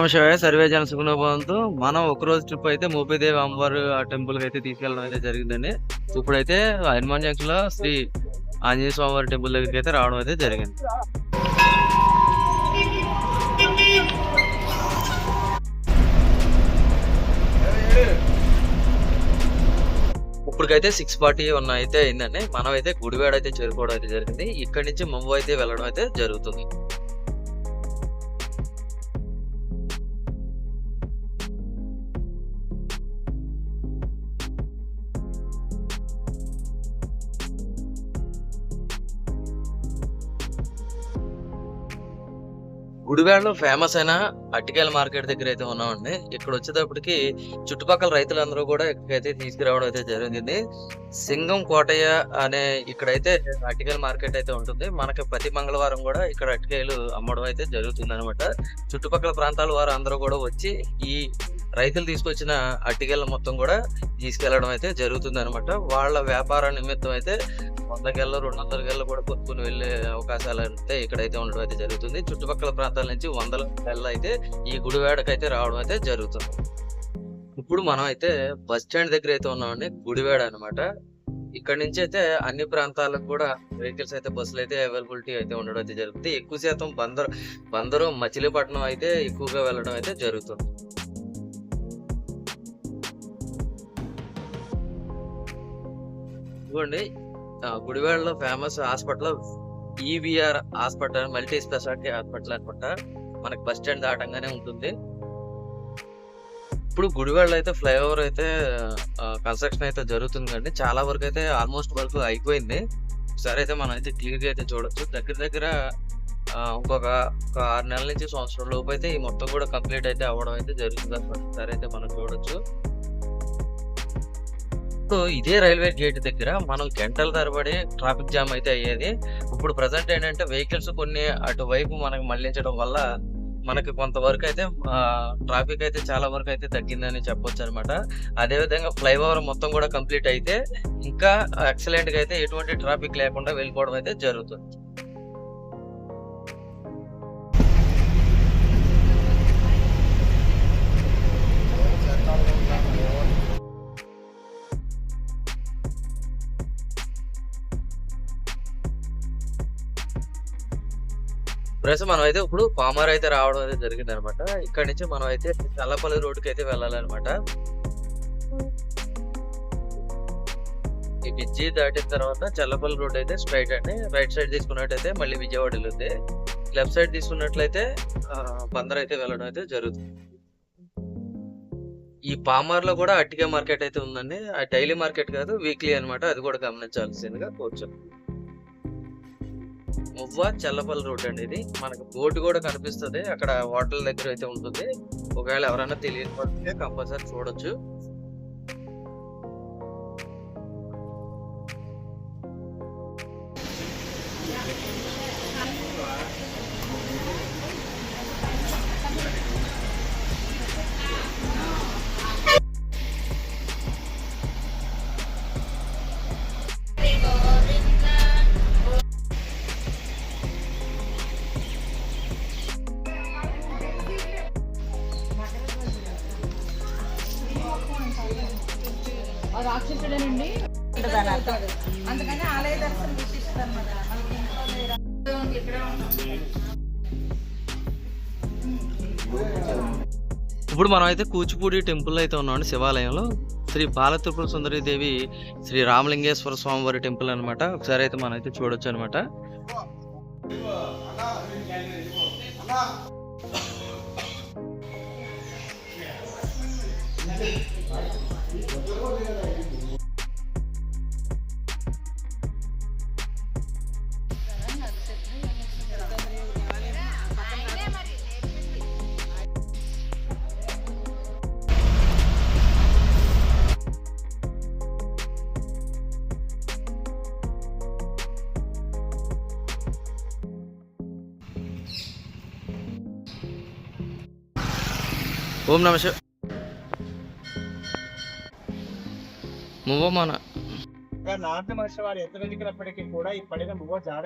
Shivayya survey జన సుగుణభవంతు. మనం ఒక రోజు ట్రిప్ అయితే మోపిదేవి అమ్మవారు ఆ టెంపుల్ కి అయితే తీసుకెళ్ళడం అయితే జరిగిందండి. ఇప్పుడైతే హనుమాన్ జంక్షన్ లో శ్రీ ఆంజనేయ స్వామివారి టెంపుల్ దగ్గరికి అయితే రావడం అయితే జరిగింది. ఇప్పటికైతే 6:40 అయితే అయిందండి. మనం అయితే గుడివాడ అయితే చేరుకోవడం అయితే జరిగింది. ఇక్కడి నుంచి ముంబై అయితే వెళ్ళడం అయితే జరుగుతుంది. గుడివాడలో ఫేమస్ అయిన అరటికాయల మార్కెట్ దగ్గర అయితే ఉన్నామండి. ఇక్కడ వచ్చేటప్పటికి చుట్టుపక్కల రైతులందరూ కూడా ఇక్కడికైతే తీసుకురావడం అయితే జరిగింది. సింగం కోటయ్య అనే ఇక్కడైతే అరటికాయల మార్కెట్ అయితే ఉంటుంది. మనకి ప్రతి మంగళవారం కూడా ఇక్కడ అరటికాయలు అమ్మడం అయితే జరుగుతుంది అనమాట. చుట్టుపక్కల ప్రాంతాల వారు అందరూ కూడా వచ్చి ఈ రైతులు తీసుకొచ్చిన అరటికాయలు మొత్తం కూడా తీసుకెళ్లడం అయితే జరుగుతుంది అనమాట. వాళ్ళ వ్యాపార నిమిత్తం అయితే 100 గెల్లో 200 గెల్లో కూడా కొనుక్కుని వెళ్ళే అవకాశాలు అయితే ఇక్కడైతే ఉండడం అయితే జరుగుతుంది. చుట్టుపక్కల ప్రాంతాల నుంచి 100 గెల్ల అయితే ఈ గుడివాడకి అయితే రావడం అయితే జరుగుతుంది. ఇప్పుడు మనం అయితే బస్ స్టాండ్ దగ్గర అయితే ఉన్నామండి. గుడివాడ అనమాట. ఇక్కడ నుంచి అయితే అన్ని ప్రాంతాలకు కూడా వెహికల్స్ అయితే బస్సులు అయితే అవైలబిలిటీ అయితే ఉండడం అయితే జరుగుతుంది. ఎక్కువ శాతం బందరు మచిలీపట్నం అయితే ఎక్కువగా వెళ్ళడం అయితే జరుగుతుంది. ఇదిగోండి గుడివాడలో famous hospital EVR hospital, multi speciality hospital అనమాట. మనకి బస్ స్టాండ్ దాటంగానే ఉంటుంది. ఇప్పుడు గుడివాడలో అయితే ఫ్లైఓవర్ అయితే కన్స్ట్రక్షన్ అయితే జరుగుతుంది కండి. చాలా వరకు అయితే ఆల్మోస్ట్ వరకు అయిపోయింది. ఒకసారి అయితే మనం అయితే క్లియర్ గా అయితే చూడొచ్చు. దగ్గర దగ్గర ఇంకొక 6 నెలల నుంచి సంవత్సరం లోపు అయితే ఈ మొత్తం కూడా కంప్లీట్ అయితే అవ్వడం అయితే జరుగుతుంది అనమాట. ఒకసారి అయితే మనం చూడొచ్చు. సో ఇదే రైల్వే గేట్ దగ్గర మనం గంటల తరబడి ట్రాఫిక్ జామ్ అయితే అయ్యేది. ఇప్పుడు ప్రజెంట్ ఏంటంటే వెహికల్స్ కొన్ని అటువైపు మనకి మళ్లించడం వల్ల మనకి కొంతవరకు అయితే ట్రాఫిక్ అయితే చాలా వరకు అయితే తగ్గిందని చెప్పొచ్చు అనమాట. అదే విధంగా ఫ్లైఓవర్ మొత్తం కూడా కంప్లీట్ అయితే ఇంకా ఎక్సలెంట్ గా అయితే ఎటువంటి ట్రాఫిక్ లేకుండా వెళ్ళిపోవడం అయితే జరుగుతుంది. ప్రస్తుతం మనం అయితే ఇప్పుడు పామార్ అయితే రావడం అయితే జరిగింది అనమాట. ఇక్కడ నుంచి మనం అయితే చల్లపల్లి రోడ్డుకి అయితే వెళ్ళాలన్నమాట. ఈ బ్రిడ్జి దాటిన తర్వాత చల్లపల్లి రోడ్ అయితే స్ట్రైట్ అండి. రైట్ సైడ్ తీసుకున్నట్టయితే మళ్ళీ విజయవాడ వెళ్తుంది. లెఫ్ట్ సైడ్ తీసుకున్నట్లయితే బందర్ అయితే వెళ్ళడం అయితే జరుగుతుంది. ఈ పామార్ లో కూడా అట్టిగా మార్కెట్ అయితే ఉందండి. ఆ డైలీ మార్కెట్ కాదు, వీక్లీ అనమాట. అది కూడా గమనించాల్సిందిగా కోరుచున్నాను. మువ్వ చల్లపల్లి రోడ్ అండి. ఇది మనకు బోర్డు కూడా కనిపిస్తుంది. అక్కడ హోటల్ దగ్గర అయితే ఉంటుంది. ఒకవేళ ఎవరైనా తెలియకపోతే కంపల్సరీ చూడొచ్చు. రాక్షసుడేనండి అందుకని ఆలయ దర్శనం విశిష్టత అన్నమాట. ఇప్పుడు మనం అయితే కూచిపూడి టెంపుల్ అయితే ఉన్నామండి. శివాలయంలో శ్రీ బాలత్రిపుర సుందరి దేవి శ్రీ రామలింగేశ్వర స్వామి వారి టెంపుల్ అనమాట. ఒకసారి అయితే మనం అయితే చూడొచ్చు అనమాట. ఓం నమ శివాయ. మువ్వ మన నారద మహర్షి వారు ఎత్తగలిగినప్పటికీ కూడా ఈ పడిన మువ్వ జాడ